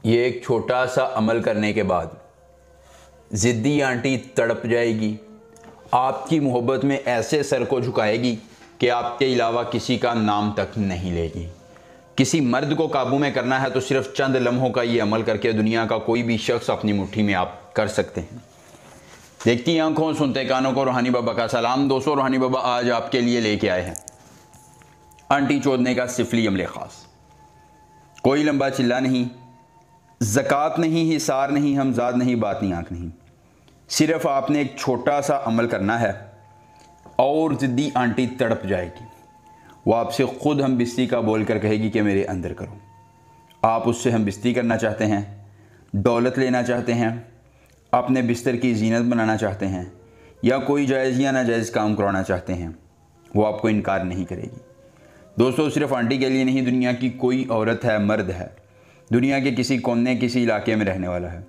ये एक छोटा सा अमल करने के बाद ज़िद्दी आंटी तड़प जाएगी, आपकी मोहब्बत में ऐसे सर को झुकाएगी कि आपके अलावा किसी का नाम तक नहीं लेगी। किसी मर्द को काबू में करना है तो सिर्फ चंद लम्हों का ये अमल करके दुनिया का कोई भी शख्स अपनी मुट्ठी में आप कर सकते हैं। देखती आंखों सुनते कानों को रूहानी बाबा का सलाम। दोस्तों, रूहानी बाबा आज आपके लिए लेके आए हैं आंटी चोदने का सिफली अमले ख़ास। कोई लंबा चिल्ला नहीं, ज़कात नहीं, हिसार नहीं, हमजाद नहीं, बातनी आँख नहीं। सिर्फ आपने एक छोटा सा अमल करना है और ज़िद्दी आंटी तड़प जाएगी। वो आपसे ख़ुद हम बिस्ती का बोल कर कहेगी कि मेरे अंदर करो। आप उससे हम बिस्ती करना चाहते हैं, दौलत लेना चाहते हैं, अपने बिस्तर की जीनत बनाना चाहते हैं या कोई जायज़ या नाजायज़ काम करवाना चाहते हैं, वो आपको इनकार नहीं करेगी। दोस्तों, सिर्फ आंटी के लिए नहीं, दुनिया की कोई औरत है, मर्द है, दुनिया के किसी कोने किसी इलाके में रहने वाला है,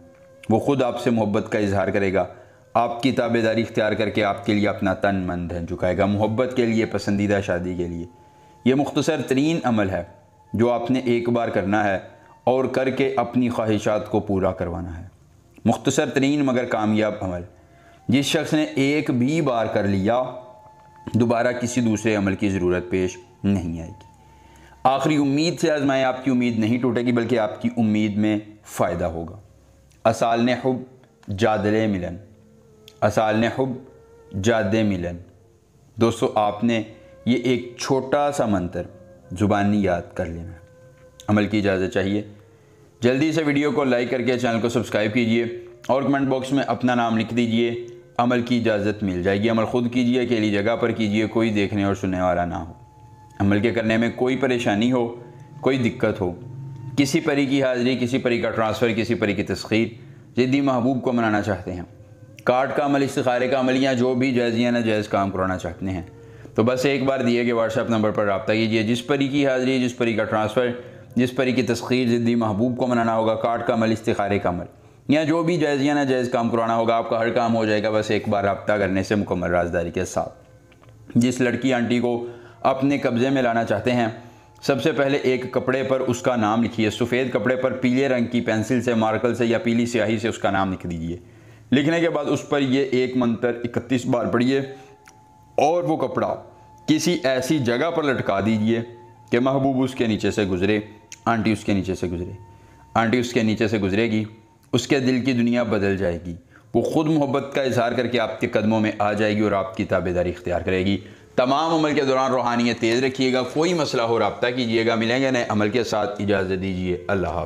वो ख़ुद आपसे मोहब्बत का इजहार करेगा, आपकी ताबेदारी इख्तियार करके आपके लिए अपना तन मन धन झुकाएगा, मोहब्बत के लिए, पसंदीदा शादी के लिए। ये मुख्तसर तरीन अमल है जो आपने एक बार करना है और करके अपनी ख्वाहिशात को पूरा करवाना है। मुख्तसर तरीन मगर कामयाब अमल। जिस शख्स ने एक भी बार कर लिया, दोबारा किसी दूसरे अमल की ज़रूरत पेश नहीं आएगी। आखिरी उम्मीद से आजमाएं, आपकी उम्मीद नहीं टूटेगी बल्कि आपकी उम्मीद में फ़ायदा होगा। असाल ने हुब जादले मिलन, असाल ने हुब जादे मिलन। दोस्तों, आपने ये एक छोटा सा मंत्र ज़ुबानी याद कर लेना है। अमल की इजाज़त चाहिए, जल्दी से वीडियो को लाइक करके चैनल को सब्सक्राइब कीजिए और कमेंट बॉक्स में अपना नाम लिख दीजिए। अमल की इजाज़त मिल जाएगी। अमल ख़ुद कीजिए, अकेली जगह पर कीजिए, कोई देखने और सुनने वाला ना हो। अमल के करने में कोई परेशानी हो, कोई दिक्कत हो, किसी परी की हाज़िरी, किसी परी का ट्रांसफ़र, किसी परी की तस्खीर, ज़िद्दी महबूब को मनाना चाहते हैं, कार्ड का अमल, इस्तिखारे का अमल या जो भी जायज़ या नाजायज़ काम कराना चाहते हैं, तो बस एक बार दिए गए व्हाट्सएप नंबर पर रब्ता कीजिए। जिस परी की हाज़िरी, जिस परी का ट्रांसफ़र, जिस परी की तस्खीर, ज़िद्दी महबूब को मनाना होगा, कार्ड का अमल, इस्तिखारे का अमल या जो भी जायज़ या नाजायज़ काम करवाना होगा, आपका हर काम हो जाएगा बस एक बार रब्ता करने से मुकम्मल राजदारी के साथ। जिस लड़की आंटी को अपने कब्ज़े में लाना चाहते हैं, सबसे पहले एक कपड़े पर उसका नाम लिखिए। सफ़ेद कपड़े पर पीले रंग की पेंसिल से, मार्कर से या पीली स्याही से उसका नाम लिख दीजिए। लिखने के बाद उस पर ये एक मंत्र 31 बार पढ़िए और वो कपड़ा किसी ऐसी जगह पर लटका दीजिए कि महबूब उसके नीचे से गुज़रे, आंटी उसके नीचे से गुज़रे। आंटी उसके नीचे से गुज़रेगी, उसके दिल की दुनिया बदल जाएगी। वो ख़ुद मोहब्बत का इजहार करके आपके कदमों में आ जाएगी और आपकी ताबेदारी इख्तियार करेगी। तमाम अमल के दौरान रूहानियत तेज़ रखिएगा। कोई मसला हो रब्ता कीजिएगा। मिलेंगे नए अमल के साथ, इजाज़त दीजिए। अल्लाह।